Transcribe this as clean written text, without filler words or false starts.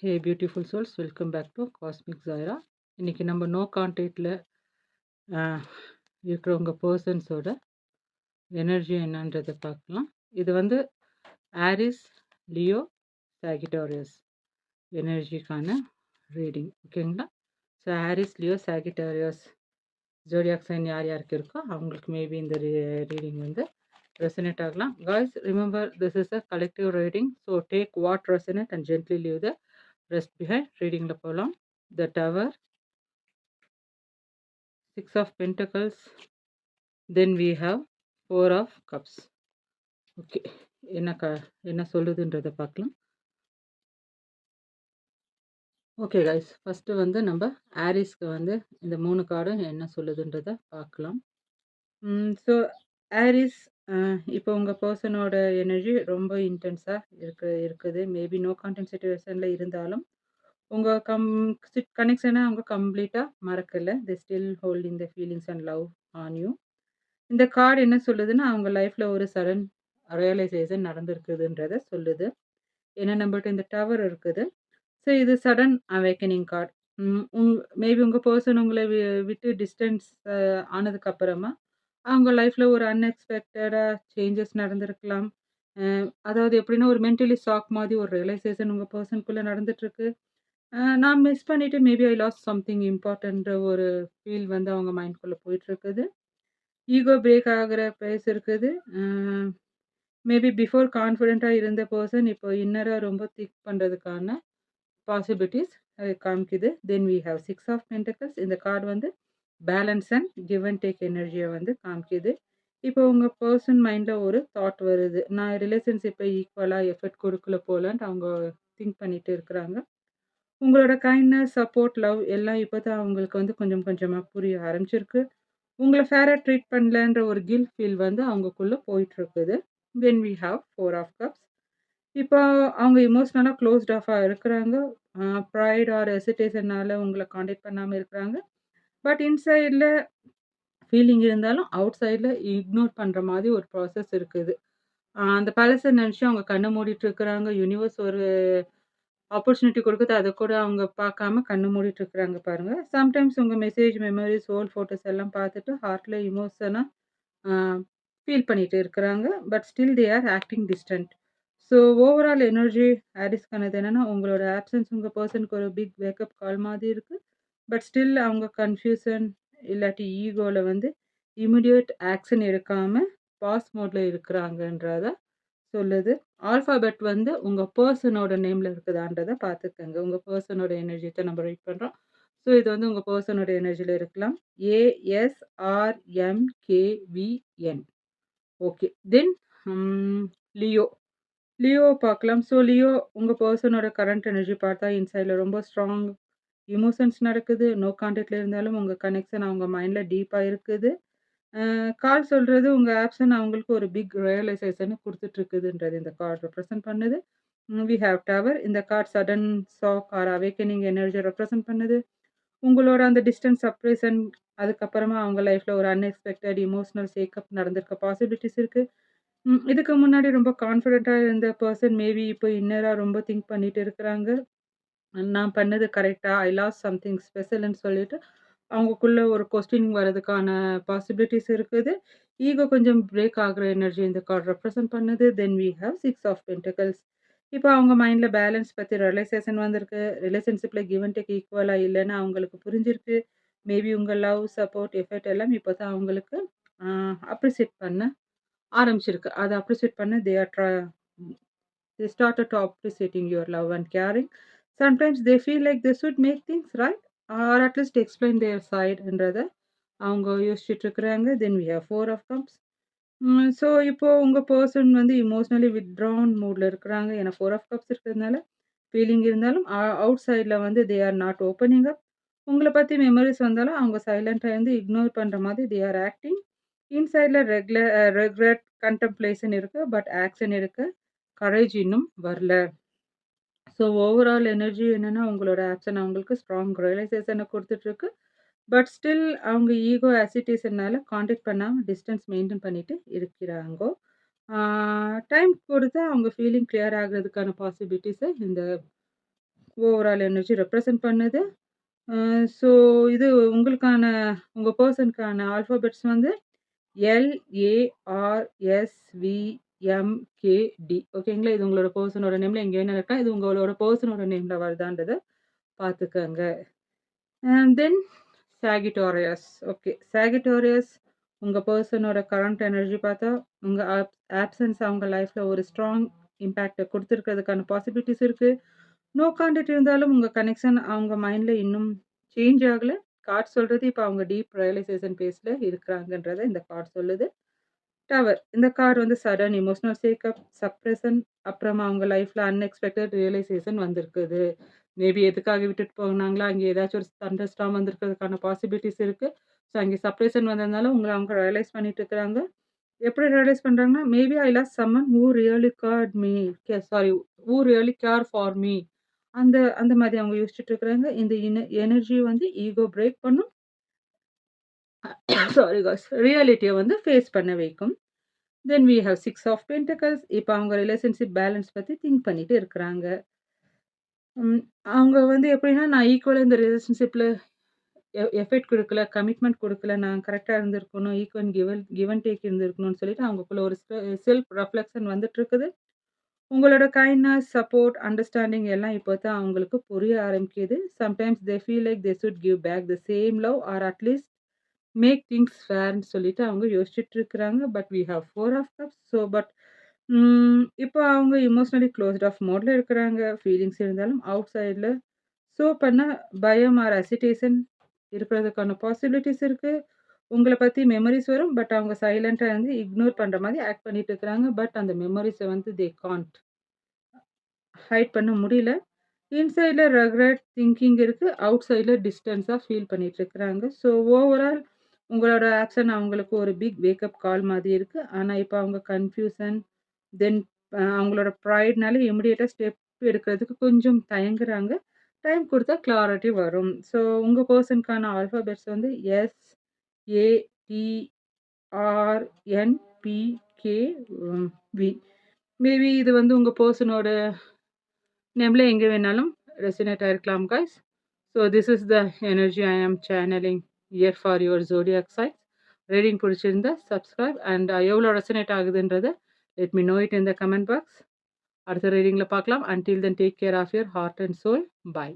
Hey beautiful souls welcome back to cosmic Jayara. இன்னைக்கு நம்ம no கான்டாக்டில் இருக்கிற உங்கள் பர்சன்ஸோட எனர்ஜி என்னன்றதை பார்க்கலாம். இது வந்து ஆரிஸ், லியோ, சாகிட்டாரியஸ் எனர்ஜிக்கான ரீடிங், ஓகேங்களா? So Aries, Leo, Sagittarius zodiac sign யார் யாருக்கு இருக்கோ அவங்களுக்கு மேபி இந்த ரீடிங் வந்து ரெசனேட் ஆகலாம். Guys, remember this is a collective reading. So take what resonate and gently leave the rest behind. ரீடிங்கில் போகலாம். The tower, 6 of Pentacles, then we have 4 of Cups. Okay, என்ன சொல்லுதுன்றதை பார்க்கலாம். ஓகே கைஸ், ஃபஸ்ட்டு வந்து நம்ம ஆரிஸ்க்கு வந்து இந்த 3 கார்டும் என்ன சொல்லுதுன்றதை பார்க்கலாம். ஸோ ஆரிஸ், இப்போ உங்கள் பர்சனோட எனர்ஜி ரொம்ப இன்டென்ஸாக இருக்குது. மேபி நோ கான்டென்ட் சிச்சுவேஷனில் இருந்தாலும் உங்கள் கனெக்ஷனை அவங்க கம்ப்ளீட்டாக மறக்கலை. They still holding the feelings and love on you. இந்த கார்டு என்ன சொல்லுதுன்னா, அவங்க லைஃப்ல ஒரு சடன் ரியலைசேஷன் நடந்திருக்குதுன்றத சொல்லுது. ஏன்னா நம்மள்ட்ட இந்த டவர் இருக்குது. ஸோ இது சடன் அவேக்கனிங் கார்டு. மேபி உங்க பெர்சன் உங்கள விட்டு டிஸ்டன்ஸ் ஆனதுக்கு அப்புறமா, அவங்க லைஃப்ல ஒரு அன்எக்ஸ்பெக்டடா சேஞ்சஸ் நடந்திருக்கலாம். அ அதாவது எப்படின்னா, ஒரு மென்டலி ஷாக் மாதிரி ஒரு ரியலைசேஷன் உங்க பெர்சனுக்குள்ள நடந்துட்டுருக்கு. நான் மிஸ் பண்ணிட்டு மேபி ஐ லாஸ்ட் சம்திங் இம்பார்ட்டன்ட்ன்ற ஒரு ஃபீல் வந்து அவங்க மைண்ட்குள்ள போயிட்டுருக்குது. ஈகோ பிரேக் ஆகுற பேஸ் இருக்குது. அ மேபி பிஃபோர் கான்ஃபிடென்ட்டா இருந்த பெர்சன் இப்போ இன்னரா ரொம்ப திங்க் பண்றதுக்கான பாசிபிலிட்டீஸ் காமிக்குது. Then we have 6 of pentacles. இந்த கார்டு வந்து balance and give and take எனர்ஜிய வந்து காமிக்குது. இப்போ உங்க பெர்சன் மைண்ட்ல ஒரு தாட் வருது. நான் ரிலேஷன்ஷிப்ப ஈக்குவலா எஃபர்ட் குடுக்கல போலன்ட்டு அவங்க திங்க் பண்ணிட்டு இருக்கிறாங்க. உங்களோட கைண்ட்னஸ், சப்போர்ட், லவ் எல்லாம் இப்போ தான் அவங்களுக்கு வந்து கொஞ்சம் கொஞ்சமா புரிய ஆரம்பிச்சிருக்கு. உங்கள ஃபேரா ட்ரீட் பண்ணலன்ற ஒரு கில்ட் ஃபீல் வந்து அவங்கக்குள்ள போயிட்டுருக்குது. Then we have 4 of cups. இப்போ அவங்க எமோஷனலா க்ளோஸ்ட் ஆஃபா இருக்கிறாங்க. ப்ரைட் ஆர் ஹெசிடேஷனால உங்கள கான்டாக்ட் பண்ணாம இருக்கிறாங்க. பட் இன்சைட்ல ஃபீலிங் இருந்தாலும், அவுட் சைட்ல இக்னோர் பண்ற மாதிரி ஒரு ப்ராசஸ் இருக்குது. அந்த பழச நெனச்சு அவங்க கண்ண மூடிட்டு இருக்கிறாங்க. யூனிவர்ஸ் ஒரு ஆப்பர்ச்சுனிட்டி குடுக்குது. அத கூட அவங்க பார்க்காம கண்ண மூடிட்டு இருக்கிறாங்க பாருங்க. சம்டைம்ஸ் உங்க மெசேஜ், மெமரீஸ், ஓல்ட் ஃபோட்டோஸ் எல்லாம் பார்த்துட்டு ஹார்ட்ல எமோஷனா ஆ ஃபீல் பண்ணிட்டு இருக்கிறாங்க. But still they are acting distant. So overall energy ஹாரிஸ்க்கானது என்னன்னா, உங்களோட ஆப்சன்ஸ் உங்க பெர்சனுக்கு ஒரு பிக் வேக்கப் கால் மாதிரி இருக்கு. பட் ஸ்டில் அவங்க கன்ஃப்யூஷன் இல்லாட்டி ஈகோல வந்து இமிடியேட் ஆக்ஷன் எடுக்காம பாஸ் மோட்ல இருக்கிறாங்கன்றத சொல்லுது. ஆல்ஃபாபெட் வந்து உங்க பெர்சனோட நேம்ல இருக்குதான்றத பார்த்துக்கங்க. உங்க பெர்சனோட எனர்ஜி தான் நம்ம ரீட் பண்றோம். ஸோ இது வந்து உங்க பெர்சனோட எனர்ஜில இருக்கலாம். ASRMKVN. ஓகே. தென் லியோ. லியோவ பார்க்கலாம். ஸோ லியோ உங்க பெர்சனோட கரண்ட் எனர்ஜி பார்த்தா இன்சைட்ல ரொம்ப ஸ்ட்ராங் எமோஷன்ஸ் நடக்குது. நோ கான்டாக்ட்ல இருந்தாலும் உங்க கனெக்ஷன் அவங்க மைண்ட்ல டீப்பா இருக்குது. கால் சொல்றது உங்க ஆப்ஷன் அவங்களுக்கு ஒரு பிக் ரியலைசேஷன குடுத்துட்டுருக்குதுன்றது இந்த கார்ட் ரெப்ரசன்ட் பண்ணுது. We have tower. இந்த card sudden shock or awakening எனர்ஜிய ரெப்ரசன்ட் பண்ணுது. உங்களோட அந்த டிஸ்டன்ஸ் செப்பரேஷன் அதுக்கப்புறமா அவங்க லைஃப்ல ஒரு அன்எக்ஸ்பெக்டட் எமோஷனல் ஷேக்கப் நடந்திருக்க பாசிபிலிட்டீஸ் இருக்கு. இதுக்கு முன்னாடி ரொம்ப கான்ஃபிடென்ட்டா இருந்த பெர்சன் மேபி இப்போ இன்னரா ரொம்ப திங்க் பண்ணிட்டு இருக்கிறாங்க. நான் பண்ணது கரெக்ட்டா? ஐ லாஸ்ட் சம்திங் ஸ்பெஷல்ன்னு சொல்லிட்டு, அவங்கக்குள்ள ஒரு கொஸ்டின் வரதுக்கான பாசிபிலிட்டீஸ் இருக்குது. ஈகோ கொஞ்சம் பிரேக் ஆகுற எனர்ஜி இந்த கார்ட் ரெப்ரசன்ட் பண்ணுது. Then we have 6 of pentacles. இப்போ அவங்க மைண்ட்ல பேலன்ஸ் பத்தி ரியலைசேஷன் வந்திருக்கு. ரிலேஷன்ஷிப்ல கிவ் அண்ட் டேக் ஈக்குவலா இல்லன்னு அவங்களுக்கு புரிஞ்சிருக்கு. மேபி உங்க லவ், சப்போர்ட், எஃபர்ட் எல்லாம் இப்போ தான் அவங்களுக்கு அ அப்ரிசியேட் பண்ண ஆரம்பிச்சிருக்கு. அத அப்ரிசியேட் பண்ண they started to appreciating your love and caring. Sometimes they feel like they should make things right or at least explain their side என்றத அவங்க யோசிச்சுட்டு இருக்கிறாங்க. Then we have 4 of cups. So இப்போ உங்க person வந்து emotionally withdrawn மூட்ல இருக்கிறாங்க. ஏன்னா 4 of cups இருக்கிறதுனால ஃபீலிங் இருந்தாலும் அவுட் சைட்ல வந்து they are not opening up. உங்கள பத்தி மெமரீஸ் வந்தாலும் அவங்க சைலன்ட்டா இருந்து இக்னோர் பண்ற மாதிரி தே ஆர் ஆக்டிங். இன்சைட்ல ரெக்ரெட், கன்டம்ப்ளேஷன் இருக்கு. பட் ஆக்ஷன் எடுக்க கரேஜ் இன்னும் வரல. ஸோ ஓவரால் எனர்ஜி என்னன்னா, உங்களோட ஆக்ஷன் அவங்களுக்கு ஸ்ட்ராங் ரியலைசேஷன குடுத்துட்டுருக்கு. பட் ஸ்டில் அவங்க ஈகோ ஹெசிடேஷன்னால கான்டாக்ட் பண்ணாம டிஸ்டன்ஸ் மெயின்டெயின் பண்ணிட்டு இருக்கிறாங்கோ. டைம் கொடுத்தா அவங்க ஃபீலிங் கிளியர் ஆகுறதுக்கான பாசிபிலிட்டீஸ இந்த ஓவரால் எனர்ஜி ரெப்ரசன்ட் பண்ணுது. ஸோ இது உங்களுக்கான உங்க பெர்சனுக்கான ஆல்ஃபாபெட்ஸ் வந்து LARSVMKD ஓகேங்களா? இது உங்களோட பெர்சனோட நேம்ல இங்க என்ன இருக்கா, இது உங்களோட பெர்சனோட நேம்ல வருதான்றத பார்த்துக்கங்க. And then சாகிட்டோரியஸ். ஓகே. சாகிட்டோரியஸ் உங்க பெர்சனோட கரண்ட் எனர்ஜி பார்த்தா, உங்க ஆப்சென்ஸ் அவங்க லைஃப்ல ஒரு ஸ்ட்ராங் இம்பாக்ட்ட குடுத்துருக்கிறதுக்கான பாசிபிலிட்டிஸ் இருக்கு. நோ கான்டாக்ட் இருந்தாலும் உங்க கனெக்ஷன் அவங்க மைண்ட்ல இன்னும் சேஞ்ச் ஆகல. கார்ட் சொல்றது இப்ப அவங்க டீப் ரியலைசேஷன் ஃபேஸ்ல இருக்கிறாங்கன்றத இந்த கார்ட் சொல்லுது. டவர். இந்த கார்டு வந்து சடன் எமோஷனல் ஷேக்கப், சப்ரஷன் அப்புறமா அவங்க லைஃப்ல அன்எக்ஸ்பெக்டட் ரியலைசேஷன் வந்திருக்குது. மேபி எதுக்காக விட்டுட்டு போனாங்களோ, அங்க ஏதாச்சும் ஒரு தண்டர் ஸ்டார்ம் வந்திருக்கிறதுக்கான பாசிபிலிட்டிஸ் இருக்கு. ஸோ அங்கே சப்ரேஷன் வந்ததுனால உங்கள அவங்க ரியலைஸ் பண்ணிட்டு இருக்கிறாங்க. எப்படி ரியலைஸ் பண்றாங்கன்னா, maybe I lost someone who really cared me sorry who really care for me. அந்த அந்த மாதிரி அவங்க யோசிச்சுட்டு இருக்கிறாங்க. இந்த எனர்ஜி வந்து ஈகோ பிரேக் பண்ணும். Sorry guys. ரியாலிட்டிய வந்து ஃபேஸ் பண்ண வைக்கும். Then we have 6 of pentacles. இப்ப அவங்க ரிலேஷன்ஷிப் பேலன்ஸ் பத்தி திங்க் பண்ணிட்டு இருக்கிறாங்க. அவங்க வந்து எப்படின்னா, நான் ஈக்குவலா இந்த ரிலேஷன்ஷிப்ல எஃபெக்ட் குடுக்கல, கமிட்மெண்ட் குடுக்கல, நான் கரெக்ட்டா இருந்திருக்கணும், ஈக்குவல் கிவ் அண்ட் டேக் இருந்திருக்கணும்னு சொல்லிட்டு அவங்களுக்குள்ள ஒரு செல்ஃப் ரிஃப்ளெக்ஷன் வந்துட்டு இருக்குது. உங்களோட கைண்ட்னஸ், சப்போர்ட், அண்டர்ஸ்டாண்டிங் எல்லாம் இப்போ தான் அவங்களுக்கு புரிய ஆரம்பிக்குது. Sometimes they feel like they should give back the same love or at least make things ஃபேர்ன்னு சொல்லிட்டு அவங்க யோசிச்சுட்டு இருக்கிறாங்க. But we have 4 of cups. So but இப்போ அவங்க எமோஷனலி க்ளோஸ்ட் ஆஃப் மோட்ல இருக்கிறாங்க. ஃபீலிங்ஸ் இருந்தாலும் அவுட் சைட்ல ஷோ பண்ண பயம் ஆர் ஹெசிடேஷன் இருக்கிறதுக்கான பாசிபிலிட்டிஸ் இருக்கு. உங்கள பத்தி மெமரீஸ் வரும். பட் அவங்க சைலன்ட்டா வந்து இக்னோர் பண்ற மாரி ஆக்ட் பண்ணிட்டு இருக்கிறாங்க. பட் அந்த மெமரீஸ வந்து தே கான்ட் ஹைட் பண்ண முடியல. இன்சைட்ல ரெக்ரெட் திங்கிங் இருக்கு. அவுட் சைட்ல டிஸ்டன்ஸா ஃபீல் பண்ணிட்டு இருக்கிறாங்க. ஸோ ஓவரால் உங்களோட ஆக்ஷன் அவங்களுக்கு ஒரு பிக் வேக்கப் கால் மாதிரி இருக்கு. ஆனா இப்ப அவங்க கன்ஃப்யூஷன் தென் அவங்களோட ப்ரைட்னால இமிடியேட்டா ஸ்டெப் எடுக்கிறதுக்கு கொஞ்சம் தயங்குறாங்க. டைம் குடுத்தா கிளாரிட்டி வரும். ஸோ உங்க பெர்சனுக்கான ஆல்ஃபாபெட்ஸ் வந்து SATRNPKV. மேபி இது வந்து உங்க பெர்சனோட நேம்ல எங்க வேணாலும் ரெசனேட் ஆயிருக்கலாம் guys. So this is the energy I am channelling here for your zodiac signs. Reading பிடிச்சிருந்தா சப்ஸ்கிரைப் அண்ட் எவ்வளோ ரெசனேட் ஆகுதுன்றத let me know it in the comment box. அடுத்த ரீடிங்ல பார்க்கலாம். Until then take care of your heart and soul. By.